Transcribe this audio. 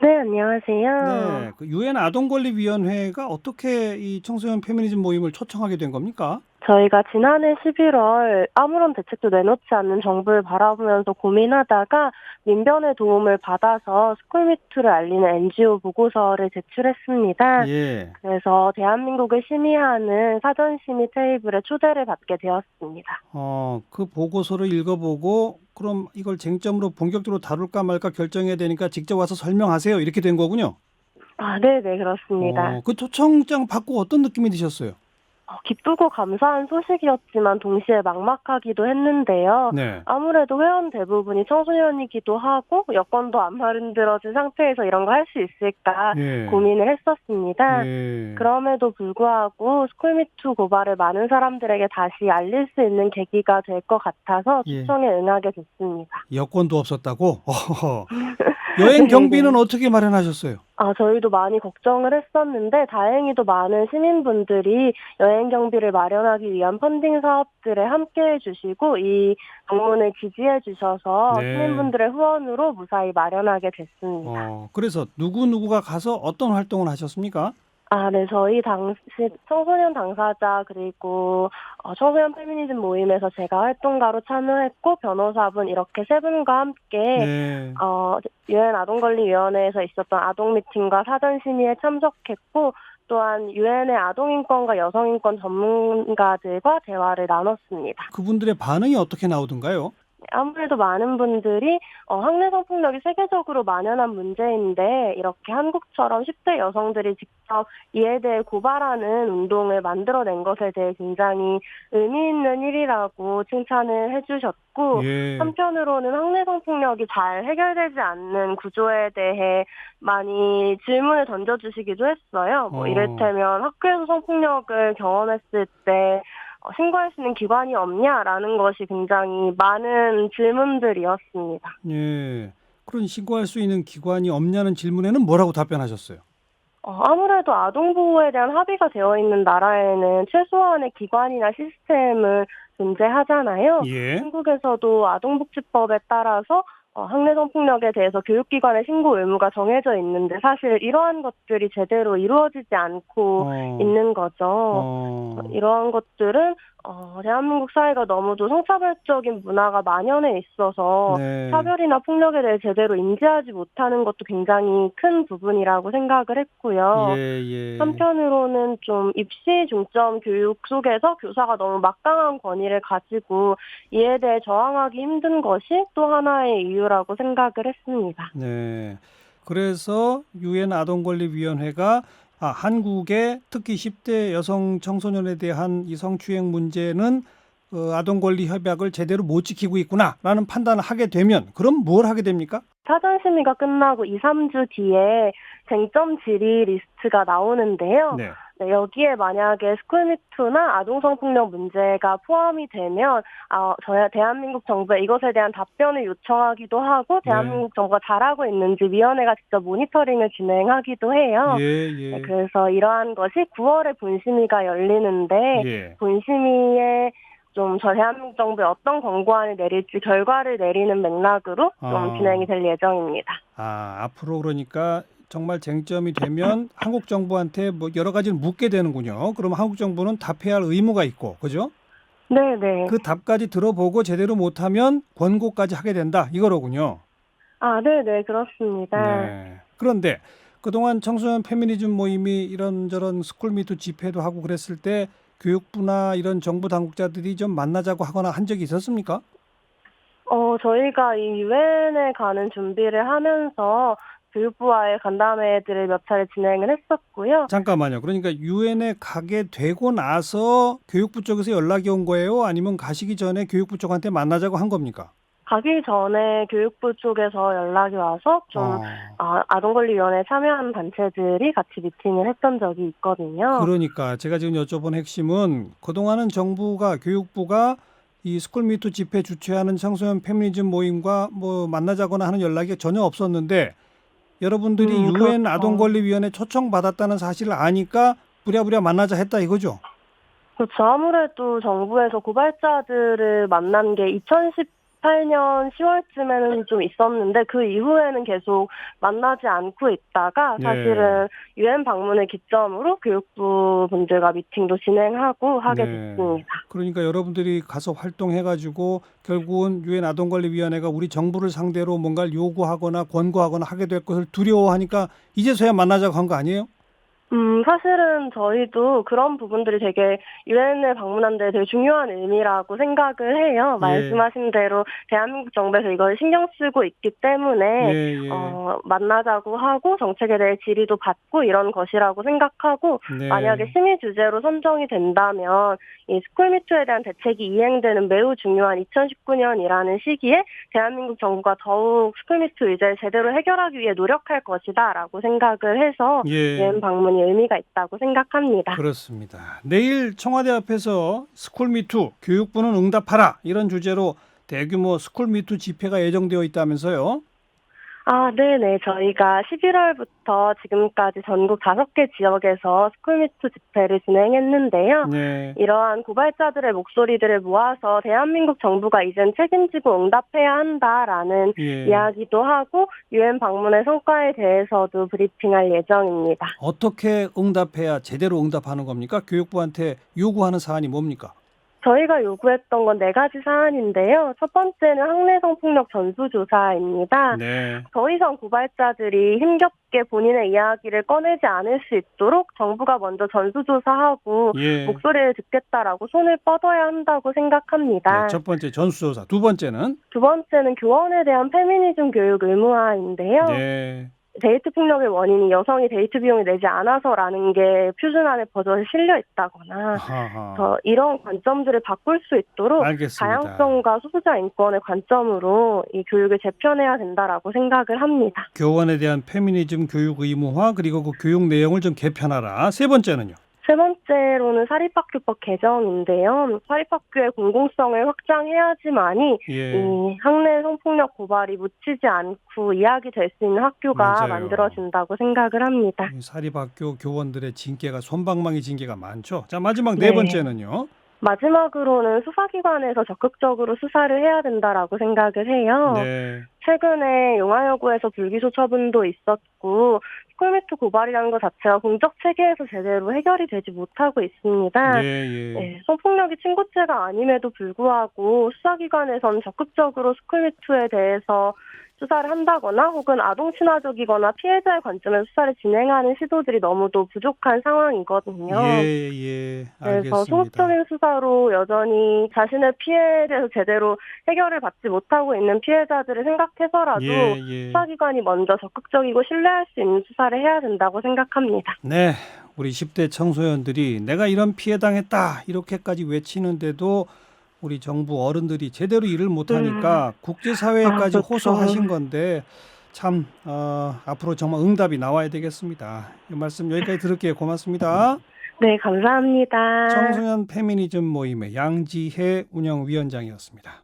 네, 안녕하세요. 네, 그 유엔 아동권리위원회가 어떻게 이 청소년 페미니즘 모임을 초청하게 된 겁니까? 저희가 지난해 11월 아무런 대책도 내놓지 않는 정부를 바라보면서 고민하다가 민변의 도움을 받아서 스쿨미투를 알리는 NGO 보고서를 제출했습니다. 예. 그래서 대한민국을 심의하는 사전심의 테이블에 초대를 받게 되었습니다. 그 보고서를 읽어보고 그럼 이걸 쟁점으로 본격적으로 다룰까 말까 결정해야 되니까 직접 와서 설명하세요. 이렇게 된 거군요. 아, 네네, 그렇습니다. 그 초청장 받고 어떤 느낌이 드셨어요? 기쁘고 감사한 소식이었지만 동시에 막막하기도 했는데요. 네. 아무래도 회원 대부분이 청소년이기도 하고 여건도 안 마련되어진 상태에서 이런 거 할 수 있을까 예. 고민을 했었습니다. 예. 그럼에도 불구하고 스쿨미투 고발을 많은 사람들에게 다시 알릴 수 있는 계기가 될 것 같아서 예. 초청에 응하게 됐습니다. 여권도 없었다고? 어허허. 여행 경비는 네네. 어떻게 마련하셨어요? 저희도 많이 걱정을 했었는데 다행히도 많은 시민분들이 여행 경비를 마련하기 위한 펀딩 사업들에 함께해 주시고 이 방문을 지지해 주셔서 네. 시민분들의 후원으로 무사히 마련하게 됐습니다. 그래서 누구누구가 가서 어떤 활동을 하셨습니까? 네. 저희 당시 청소년 당사자 그리고 청소년 페미니즘 모임에서 제가 활동가로 참여했고 변호사분 이렇게 세 분과 함께 네. 유엔 아동권리위원회에서 있었던 아동 미팅과 사전 심의에 참석했고 또한 유엔의 아동인권과 여성인권 전문가들과 대화를 나눴습니다. 그분들의 반응이 어떻게 나오던가요? 아무래도 많은 분들이 학내 성폭력이 세계적으로 만연한 문제인데 이렇게 한국처럼 10대 여성들이 직접 이에 대해 고발하는 운동을 만들어낸 것에 대해 굉장히 의미 있는 일이라고 칭찬을 해주셨고 예. 한편으로는 학내 성폭력이 잘 해결되지 않는 구조에 대해 많이 질문을 던져주시기도 했어요. 뭐 어, 이를테면 학교에서 성폭력을 경험했을 때 신고할 수 있는 기관이 없냐라는 것이 굉장히 많은 질문들이었습니다. 예. 그런 신고할 수 있는 기관이 없냐는 질문에는 뭐라고 답변하셨어요? 아무래도 아동보호에 대한 합의가 되어 있는 나라에는 최소한의 기관이나 시스템은 존재하잖아요. 예. 한국에서도 아동복지법에 따라서 학내 성폭력에 대해서 교육기관의 신고 의무가 정해져 있는데 사실 이러한 것들이 제대로 이루어지지 않고 어, 있는 거죠. 어, 이러한 것들은 대한민국 사회가 너무도 성차별적인 문화가 만연해 있어서 네. 차별이나 폭력에 대해 제대로 인지하지 못하는 것도 굉장히 큰 부분이라고 생각을 예, 했고요. 예. 한편으로는 좀 입시 중점 교육 속에서 교사가 너무 막강한 권위를 가지고 이에 대해 저항하기 힘든 것이 또 하나의 이유라고 생각을 했습니다. 네. 그래서 유엔 아동권리위원회가 한국의 특히 10대 여성 청소년에 대한 이 성추행 문제는 아동권리 협약을 제대로 못 지키고 있구나라는 판단을 하게 되면 그럼 뭘 하게 됩니까? 사전 심의가 끝나고 2, 3주 뒤에 쟁점 질의 리스트가 나오는데요. 네. 네, 여기에 만약에 스쿨미투나 아동성폭력 문제가 포함이 되면 저희 대한민국 정부에 이것에 대한 답변을 요청하기도 하고 네. 대한민국 정부가 잘하고 있는지 위원회가 직접 모니터링을 진행하기도 예, 해요. 네, 예. 그래서 이러한 것이 9월에 본심의가 열리는데 예. 본심의에 좀 저 대한민국 정부에 어떤 권고안을 내릴지 결과를 내리는 맥락으로 좀 진행이 어, 될 예정입니다. 앞으로 그러니까 정말 쟁점이 되면 한국 정부한테 뭐 여러 가지를 묻게 되는군요. 그럼 한국 정부는 답해야 할 의무가 있고, 그죠? 네네. 그 답까지 들어보고 제대로 못하면 권고까지 하게 된다. 이거로군요. 네네, 그렇습니다. 네. 그런데 그동안 청소년 페미니즘 모임이 이런저런 스쿨미투 집회도 하고 그랬을 때 교육부나 이런 정부 당국자들이 좀 만나자고 하거나 한 적이 있었습니까? 저희가 이 유엔에 가는 준비를 하면서 교육부와의 간담회들을 몇 차례 진행을 했었고요. 잠깐만요. 그러니까 유엔에 가게 되고 나서 교육부 쪽에서 연락이 온 거예요? 아니면 가시기 전에 교육부 쪽한테 만나자고 한 겁니까? 가기 전에 교육부 쪽에서 연락이 와서 좀 어, 아동권리위원회에 참여하는 단체들이 같이 미팅을 했던 적이 있거든요. 그러니까 제가 지금 여쭤본 핵심은 그동안은 정부가 교육부가 이 스쿨미투 집회 주최하는 청소년 페미니즘 모임과 뭐 만나자거나 하는 연락이 전혀 없었는데 여러분들이 유엔 그렇죠. 아동권리위원회 초청받았다는 사실을 아니까 부랴부랴 만나자 했다 이거죠? 그렇죠. 아무래도 정부에서 고발자들을 만난 게 2018년 10월쯤에는 좀 있었는데 그 이후에는 계속 만나지 않고 있다가 네. 사실은 유엔 방문을 기점으로 교육부 분들과 미팅도 진행하고 하게 네. 됐습니다. 그러니까 여러분들이 가서 활동해가지고 결국은 유엔 아동권리위원회가 우리 정부를 상대로 뭔가를 요구하거나 권고하거나 하게 될 것을 두려워하니까 이제서야 만나자고 한 거 아니에요? 사실은 저희도 그런 부분들이 되게 유엔을 방문한 데 되게 중요한 의미라고 생각을 해요. 예. 말씀하신 대로 대한민국 정부에서 이걸 신경 쓰고 있기 때문에 예. 만나자고 하고 정책에 대해 질의도 받고 이런 것이라고 생각하고 네. 만약에 심의 주제로 선정이 된다면 이 스쿨미투에 대한 대책이 이행되는 매우 중요한 2019년이라는 시기에 대한민국 정부가 더욱 스쿨미투 의제를 제대로 해결하기 위해 노력할 것이다라고 생각을 해서 예. 유엔 방문이 의미가 있다고 생각합니다. 그렇습니다. 내일 청와대 앞에서 스쿨미투 교육부는 응답하라 이런 주제로 대규모 스쿨미투 집회가 예정되어 있다면서요? 네네. 저희가 11월부터 지금까지 전국 5개 지역에서 스쿨미투 집회를 진행했는데요. 네. 이러한 고발자들의 목소리들을 모아서 대한민국 정부가 이젠 책임지고 응답해야 한다라는 예. 이야기도 하고 유엔 방문의 성과에 대해서도 브리핑할 예정입니다. 어떻게 응답해야 제대로 응답하는 겁니까? 교육부한테 요구하는 사안이 뭡니까? 저희가 요구했던 건 4가지 사안인데요. 첫 번째는 학내 성폭력 전수조사입니다. 네. 더 이상 고발자들이 힘겹게 본인의 이야기를 꺼내지 않을 수 있도록 정부가 먼저 전수조사하고 예. 목소리를 듣겠다라고 손을 뻗어야 한다고 생각합니다. 네, 첫 번째 전수조사. 두 번째는 두 번째는 교원에 대한 페미니즘 교육 의무화인데요. 네. 데이트 폭력의 원인이 여성이 데이트 비용을 내지 않아서라는 게 표준안에 버젓이 실려 있다거나 하하. 이런 관점들을 바꿀 수 있도록 알겠습니다. 다양성과 소수자 인권의 관점으로 이 교육을 재편해야 된다라고 생각을 합니다. 교원에 대한 페미니즘 교육 의무화 그리고 그 교육 내용을 좀 개편하라. 세 번째는요. 세 번째로는 사립학교법 개정인데요. 사립학교의 공공성을 확장해야지만이 예. 이 학내 성폭력 고발이 묻히지 않고 이야기될 수 있는 학교가 맞아요. 만들어진다고 생각을 합니다. 이 사립학교 교원들의 징계가 솜방망이 징계가 많죠. 자, 마지막 네 네. 번째는요. 마지막으로는 수사기관에서 적극적으로 수사를 해야 된다라고 생각을 해요. 네. 최근에 용화여고에서 불기소 처분도 있었고 스쿨미투 고발이라는 것 자체가 공적 체계에서 제대로 해결이 되지 못하고 있습니다. 예. 네, 성폭력이 친고죄가 아님에도 불구하고 수사기관에서는 적극적으로 스쿨미투에 대해서 수사를 한다거나 혹은 아동 친화적이거나 피해자의 관점에서 수사를 진행하는 시도들이 너무도 부족한 상황이거든요. 예. 그래서 알겠습니다. 소극적인 수사로 여전히 자신의 피해에 대해서 제대로 해결을 받지 못하고 있는 피해자들을 생각해서라도 예. 수사기관이 먼저 적극적이고 신뢰할 수 있는 수사를 해야 된다고 생각합니다. 네. 우리 10대 청소년들이 내가 이런 피해 당했다 이렇게까지 외치는데도 우리 정부 어른들이 제대로 일을 못하니까 국제사회까지 그렇죠. 호소하신 건데 참 앞으로 정말 응답이 나와야 되겠습니다. 이 말씀 여기까지 들을게요. 고맙습니다. 네, 감사합니다. 청소년 페미니즘 모임의 양지혜 운영위원장이었습니다.